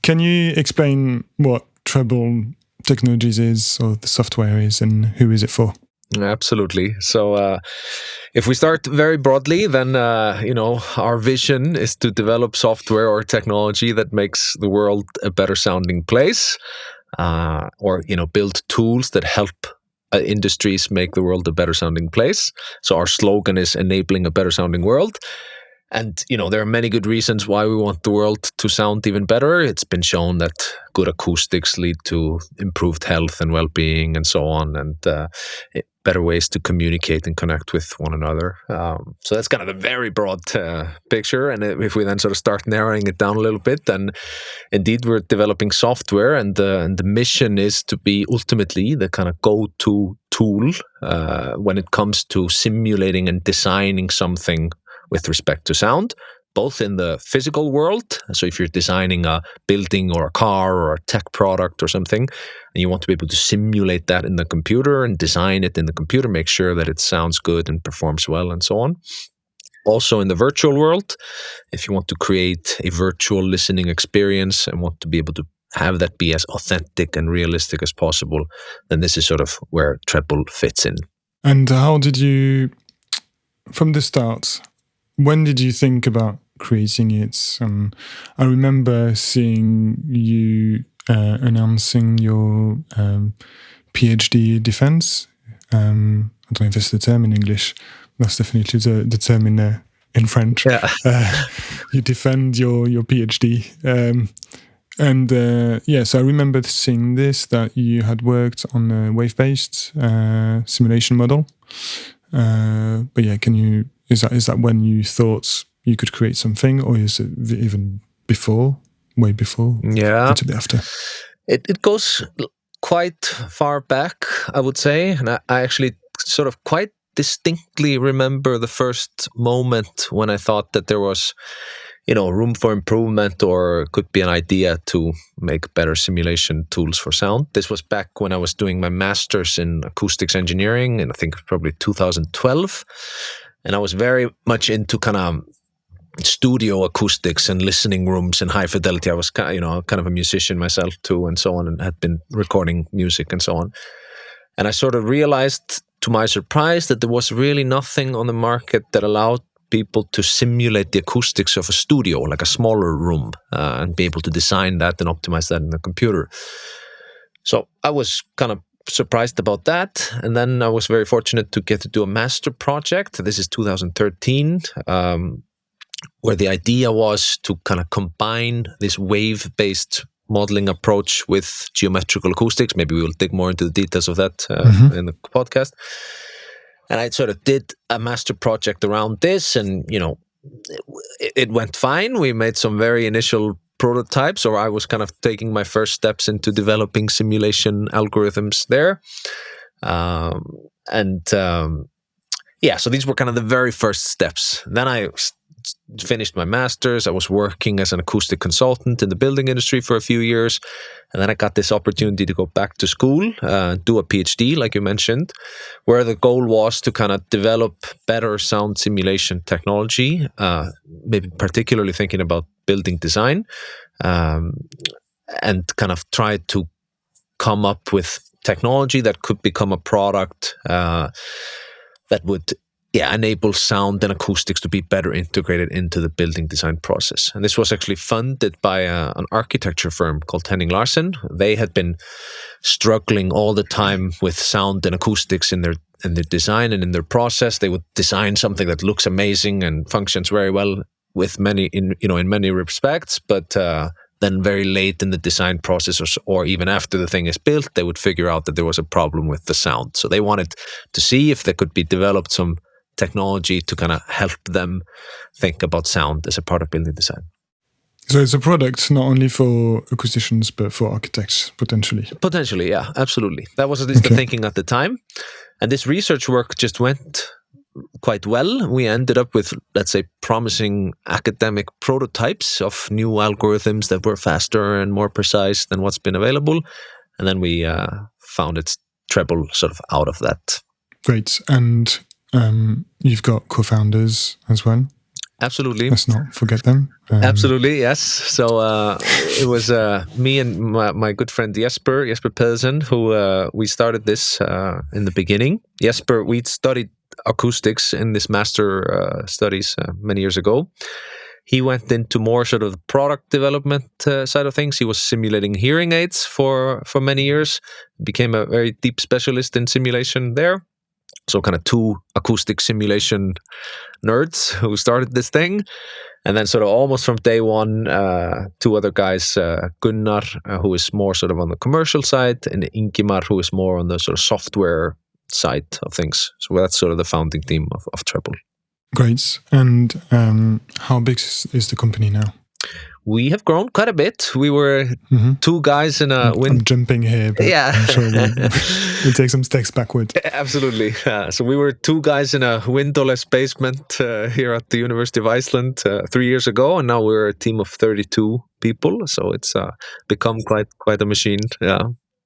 Can you explain what Treble Technologies is, or the software is, and who is it for? Absolutely. So if we start very broadly, then, our vision is to develop software or technology that makes the world a better sounding place, or build tools that help industries make the world a better sounding place. So our slogan is enabling a better sounding world. And, there are many good reasons why we want the world to sound even better. It's been shown that good acoustics lead to improved health and well-being and so on, and better ways to communicate and connect with one another. So that's kind of a very broad picture. And if we then sort of start narrowing it down a little bit, then indeed we're developing software, and the mission is to be ultimately the kind of go-to tool when it comes to simulating and designing something with respect to sound, both in the physical world. So if you're designing a building or a car or a tech product or something, and you want to be able to simulate that in the computer and design it in the computer, make sure that it sounds good and performs well and so on. Also in the virtual world, if you want to create a virtual listening experience and want to be able to have that be as authentic and realistic as possible, then this is sort of where Treble fits in. And how did you, from the start, when did you think about creating it? I remember seeing you announcing your PhD defense. I don't know if that's the term in English. That's definitely the term in French. Yeah. You defend your PhD. So I remember seeing this, that you had worked on a wave-based simulation model. But yeah, is that when you thought you could create something, or is it even before, way before? Yeah, a bit after. It goes quite far back, I would say, and I actually sort of quite distinctly remember the first moment when I thought that there was, room for improvement, or could be an idea to make better simulation tools for sound. This was back when I was doing my master's in acoustics engineering, and I think probably 2012. And I was very much into kind of studio acoustics and listening rooms and high fidelity. I was kind of a musician myself too, and so on, and had been recording music and so on. And I sort of realized, to my surprise, that there was really nothing on the market that allowed people to simulate the acoustics of a studio, like a smaller room, and be able to design that and optimize that in the computer. So I was kind of surprised about that. And then I was very fortunate to get to do a master project. This is 2013, where the idea was to kind of combine this wave-based modeling approach with geometrical acoustics. Maybe we will dig more into the details of that in the podcast. And I sort of did a master project around this, and, it went fine. We made some very initial prototypes, or I was kind of taking my first steps into developing simulation algorithms there. So these were kind of the very first steps. Then I finished my master's. I was working as an acoustic consultant in the building industry for a few years. And then I got this opportunity to go back to school, do a PhD, like you mentioned, where the goal was to kind of develop better sound simulation technology, maybe particularly thinking about building design, and kind of try to come up with technology that could become a product that would enable sound and acoustics to be better integrated into the building design process. And this was actually funded by an architecture firm called Henning Larsen. They had been struggling all the time with sound and acoustics in their design and in their process. They would design something that looks amazing and functions very well with in many respects, but then very late in the design process, or even after the thing is built, they would figure out that there was a problem with the sound. So they wanted to see if there could be developed some technology to kind of help them think about sound as a part of building design. So it's a product not only for acousticians, but for architects, potentially. Potentially, yeah, absolutely. That was at least the thinking at the time. And this research work just went quite well. We ended up with, let's say, promising academic prototypes of new algorithms that were faster and more precise than what's been available. And then we founded Treble sort of out of that. Great. And you've got co-founders as well? Absolutely. Let's not forget them. Absolutely, yes. So it was me and my good friend Jesper Pedersen who we started this in the beginning. Jesper, we studied acoustics in this master studies many years ago. He went into more sort of product development side of things. He was simulating hearing aids for many years, became a very deep specialist in simulation there. So kind of two acoustic simulation nerds who started this thing. And then sort of almost from day one, two other guys, Gunnar, who is more sort of on the commercial side, and Ingimar, who is more on the sort of software side of things. So that's sort of the founding team of Treble. Great. And how big is the company now? We have grown quite a bit. We were two guys in a I'm jumping here, but yeah. I'm sure we'll take some steps backward. Absolutely. So we were two guys in a windowless basement here at the University of Iceland 3 years ago, and now we're a team of 32 people. So it's become quite a machine. Yeah.